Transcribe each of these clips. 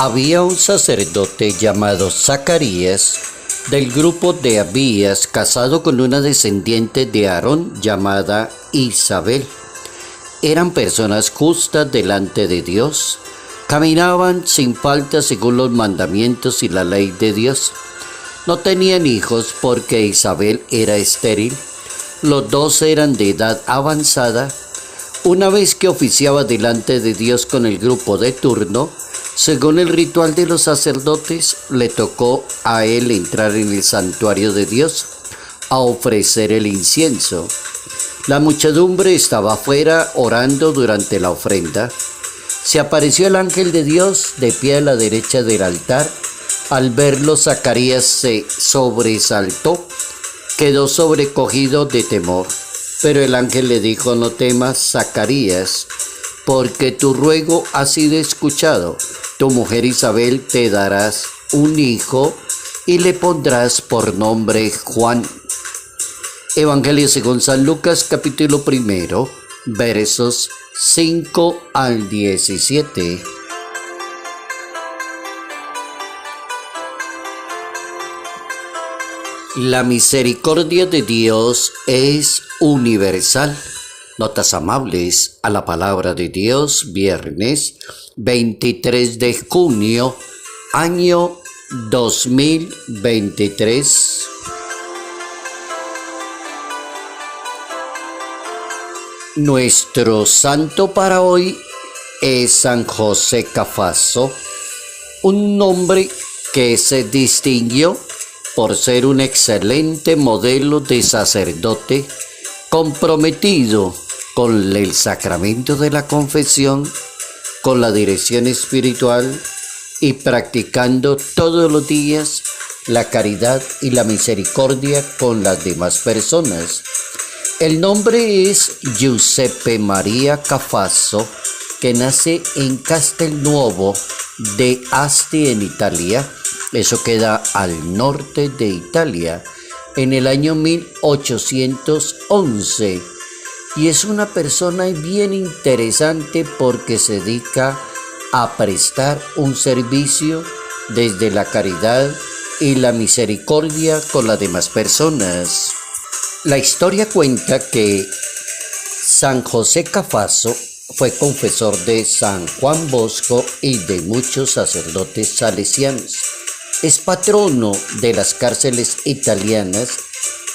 Había un sacerdote llamado Zacarías del grupo de Abías, casado con una descendiente de Aarón llamada Isabel. Eran personas justas delante de Dios, caminaban sin falta según los mandamientos y la ley de Dios. No tenían hijos porque Isabel era estéril. Los dos eran de edad avanzada. Una vez que oficiaba delante de Dios con el grupo de turno, según el ritual de los sacerdotes, le tocó a él entrar en el santuario de Dios a ofrecer el incienso. La muchedumbre estaba afuera orando durante la ofrenda. Se apareció el ángel de Dios de pie a la derecha del altar. Al verlo, Zacarías se sobresaltó, quedó sobrecogido de temor. Pero el ángel le dijo: no temas, Zacarías, porque tu ruego ha sido escuchado. Tu mujer Isabel te darás un hijo y le pondrás por nombre Juan. Evangelio según San Lucas, capítulo 1, versos 5 al 17. La misericordia de Dios es universal. Notas amables a la palabra de Dios, viernes 23 de junio, año 2023. Nuestro santo para hoy es San José Cafaso, un hombre que se distinguió por ser un excelente modelo de sacerdote comprometido con el sacramento de la confesión, con la dirección espiritual y practicando todos los días la caridad y la misericordia con las demás personas. El nombre es Giuseppe Maria Cafaso, que nace en Castelnuovo de Asti en Italia. Eso queda al norte de Italia, en el año 1811. Y es una persona bien interesante porque se dedica a prestar un servicio desde la caridad y la misericordia con las demás personas. La historia cuenta que San José Cafaso fue confesor de San Juan Bosco y de muchos sacerdotes salesianos. Es patrono de las cárceles italianas,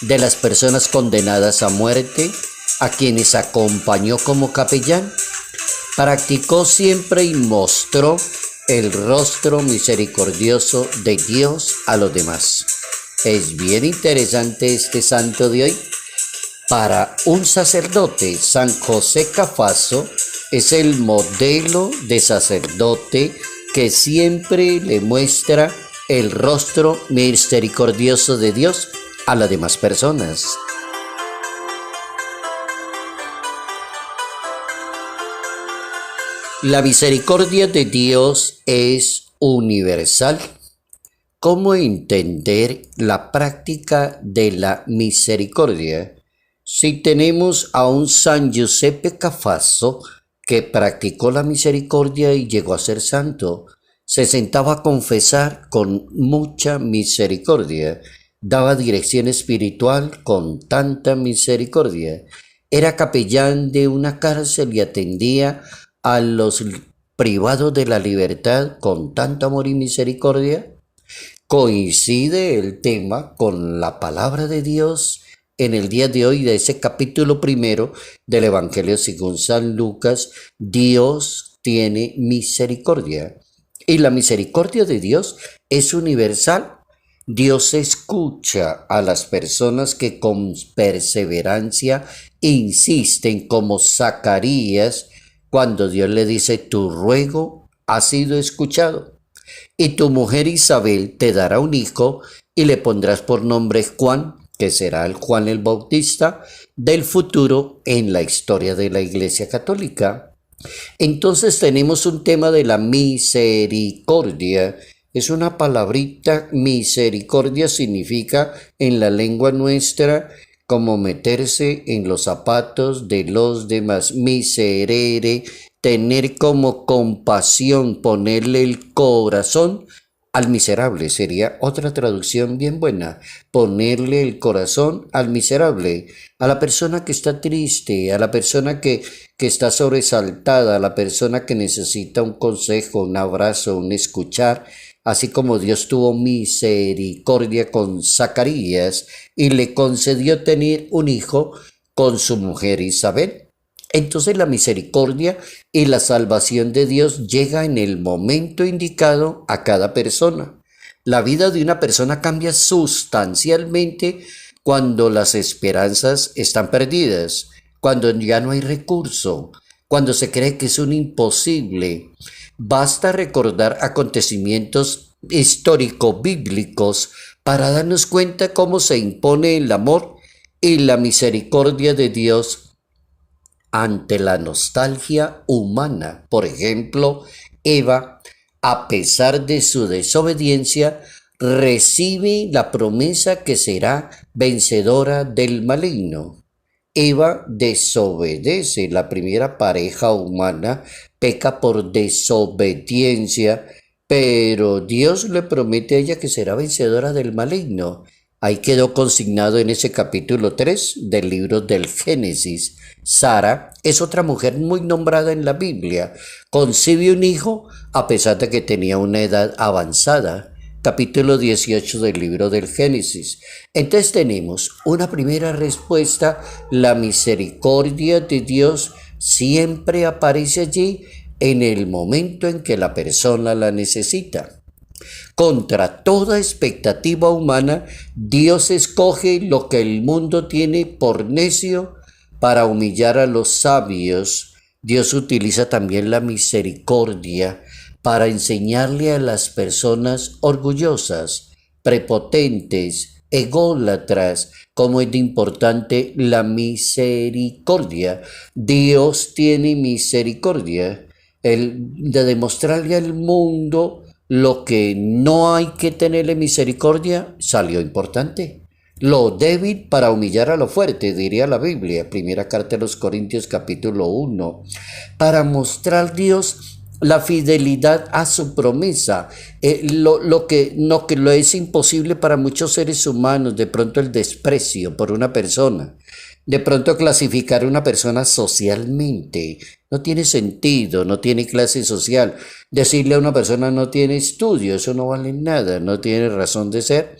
de las personas condenadas a muerte, a quienes acompañó como capellán. Practicó siempre y mostró el rostro misericordioso de Dios a los demás. Es bien interesante este santo de hoy. Para un sacerdote, San José Cafaso es el modelo de sacerdote que siempre le muestra el rostro misericordioso de Dios a las demás personas. La misericordia de Dios es universal. ¿Cómo entender la práctica de la misericordia? Si tenemos a un San Giuseppe Cafaso que practicó la misericordia y llegó a ser santo, se sentaba a confesar con mucha misericordia, daba dirección espiritual con tanta misericordia, era capellán de una cárcel y atendía a los privados de la libertad con tanto amor y misericordia. Coincide el tema con la palabra de Dios en el día de hoy de ese capítulo 1 del Evangelio según San Lucas. Dios tiene misericordia y la misericordia de Dios es universal. Dios escucha a las personas que con perseverancia insisten, como Zacarías, cuando Dios le dice: tu ruego ha sido escuchado. Y tu mujer Isabel te dará un hijo y le pondrás por nombre Juan, que será el Juan el Bautista del futuro en la historia de la Iglesia Católica. Entonces tenemos un tema de la misericordia. Es una palabrita. Misericordia significa en la lengua nuestra como meterse en los zapatos de los demás, miserere, tener como compasión, ponerle el corazón al miserable, sería otra traducción bien buena, ponerle el corazón al miserable, a la persona que está triste, a la persona que está sobresaltada, a la persona que necesita un consejo, un abrazo, un escuchar, así como Dios tuvo misericordia con Zacarías y le concedió tener un hijo con su mujer Isabel. Entonces la misericordia y la salvación de Dios llega en el momento indicado a cada persona. La vida de una persona cambia sustancialmente cuando las esperanzas están perdidas, cuando ya no hay recurso, cuando se cree que es un imposible. Basta recordar acontecimientos histórico-bíblicos para darnos cuenta cómo se impone el amor y la misericordia de Dios ante la nostalgia humana. Por ejemplo, Eva, a pesar de su desobediencia, recibe la promesa que será vencedora del maligno. Eva desobedece, la primera pareja humana peca por desobediencia, pero Dios le promete a ella que será vencedora del maligno. Ahí quedó consignado en ese capítulo 3 del libro del Génesis. Sara es otra mujer muy nombrada en la Biblia. Concibe un hijo a pesar de que tenía una edad avanzada. Capítulo 18 del libro del Génesis. Entonces tenemos una primera respuesta. La misericordia de Dios siempre aparece allí en el momento en que la persona la necesita. Contra toda expectativa humana, Dios escoge lo que el mundo tiene por necio para humillar a los sabios. Dios utiliza también la misericordia para enseñarle a las personas orgullosas, prepotentes, ególatras, cómo es de importante la misericordia. Dios tiene misericordia, de demostrarle al mundo lo que no hay que tenerle misericordia, salió importante. Lo débil para humillar a lo fuerte, diría la Biblia, primera carta de los Corintios capítulo 1, para mostrar Dios la fidelidad a su promesa, lo que lo es imposible para muchos seres humanos, de pronto el desprecio por una persona, de pronto clasificar a una persona socialmente, no tiene sentido, no tiene clase social, decirle a una persona no tiene estudio, eso no vale nada, no tiene razón de ser.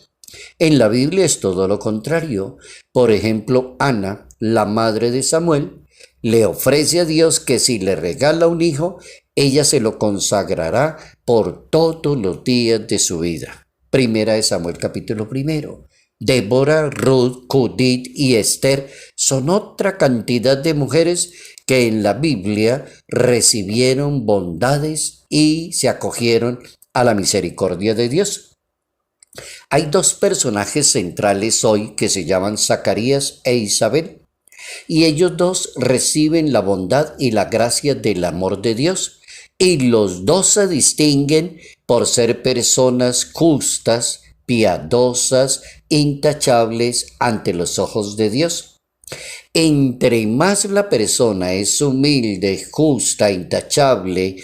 En la Biblia es todo lo contrario. Por ejemplo, Ana, la madre de Samuel, le ofrece a Dios que si le regala un hijo, ella se lo consagrará por todos los días de su vida. Primera de Samuel capítulo 1. Débora, Ruth, Judith y Esther son otra cantidad de mujeres que en la Biblia recibieron bondades y se acogieron a la misericordia de Dios. Hay dos personajes centrales hoy que se llaman Zacarías e Isabel, y ellos dos reciben la bondad y la gracia del amor de Dios, y los dos se distinguen por ser personas justas, piadosas, intachables ante los ojos de Dios. Entre más la persona es humilde, justa, intachable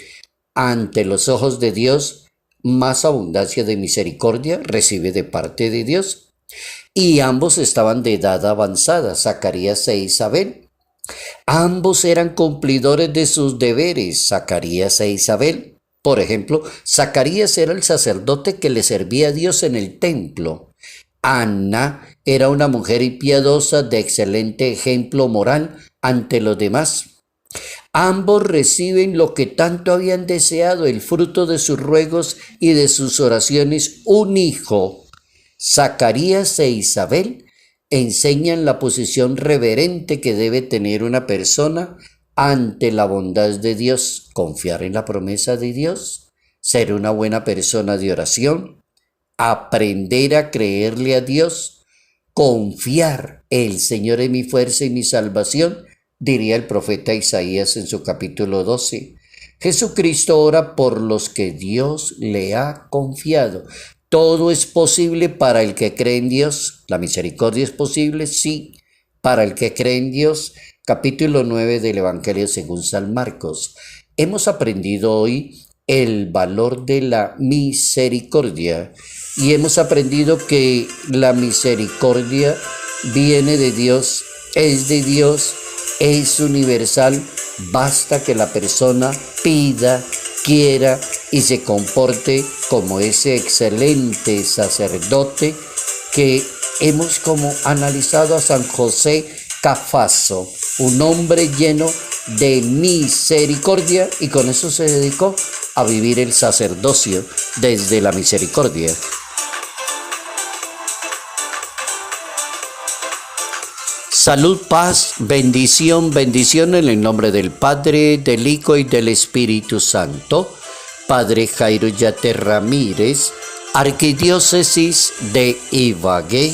ante los ojos de Dios, más abundancia de misericordia recibe de parte de Dios. Y ambos estaban de edad avanzada, Zacarías e Isabel. Ambos eran cumplidores de sus deberes, Zacarías e Isabel. Por ejemplo, Zacarías era el sacerdote que le servía a Dios en el templo. Ana era una mujer piadosa de excelente ejemplo moral ante los demás. Ambos reciben lo que tanto habían deseado, el fruto de sus ruegos y de sus oraciones, un hijo. Zacarías e Isabel enseñan la posición reverente que debe tener una persona ante la bondad de Dios, confiar en la promesa de Dios, ser una buena persona de oración, aprender a creerle a Dios, confiar, el Señor es mi fuerza y mi salvación, diría el profeta Isaías en su capítulo 12. Jesucristo ora por los que Dios le ha confiado. Todo es posible para el que cree en Dios. La misericordia es posible, sí, para el que cree en Dios, capítulo 9 del Evangelio según San Marcos. Hemos aprendido hoy el valor de la misericordia y hemos aprendido que la misericordia viene de Dios, es universal, basta que la persona pida, quiera y se comporte como ese excelente sacerdote que hemos como analizado a San José Cafaso, un hombre lleno de misericordia, y con eso se dedicó a vivir el sacerdocio desde la misericordia. Salud, paz, bendición en el nombre del Padre, del Hijo y del Espíritu Santo. Padre Jairo Yate Ramírez, Arquidiócesis de Ibagué.